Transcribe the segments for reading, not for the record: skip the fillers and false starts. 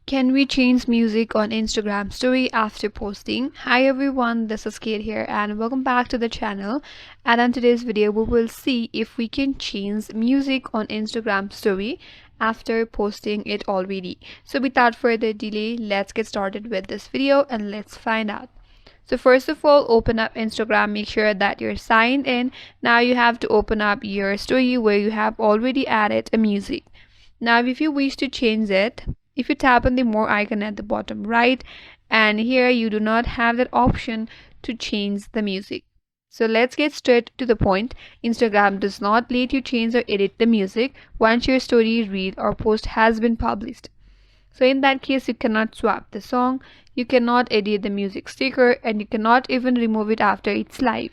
Can we change music on Instagram story after posting? Hi everyone, this is Kate here and welcome back to the channel. And in today's video we will see if we can change music on Instagram story after posting it already. So without further delay, let's get started with this video and let's find out. So first of all, open up Instagram, make sure that you're signed in. Now you have to open up your story where you have already added a music. Now if you wish to change it, if you tap on the more icon at the bottom right, and here you do not have that option to change the music. So let's get straight to the point. Instagram does not let you change or edit the music once your story, reel or post has been published. So in that case, you cannot swap the song, you cannot edit the music sticker, and you cannot even remove it after it's live.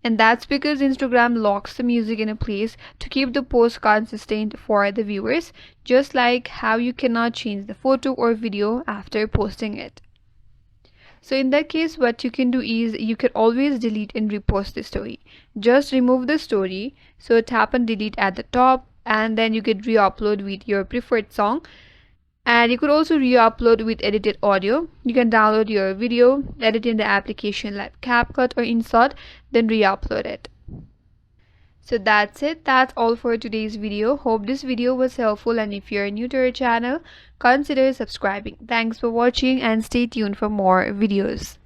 And that's because Instagram locks the music in a place to keep the post consistent for the viewers, just like how you cannot change the photo or video after posting it. So in that case, what you can do is you can always delete and repost the story. Just remove the story, so tap and delete at the top, and then you can re-upload with your preferred song. And you could also re-upload with edited audio. You can download your video, edit in the application like CapCut or InShot, then re-upload it. So that's it. That's all for today's video. Hope this video was helpful, and if you're new to our channel, consider subscribing. Thanks for watching and stay tuned for more videos.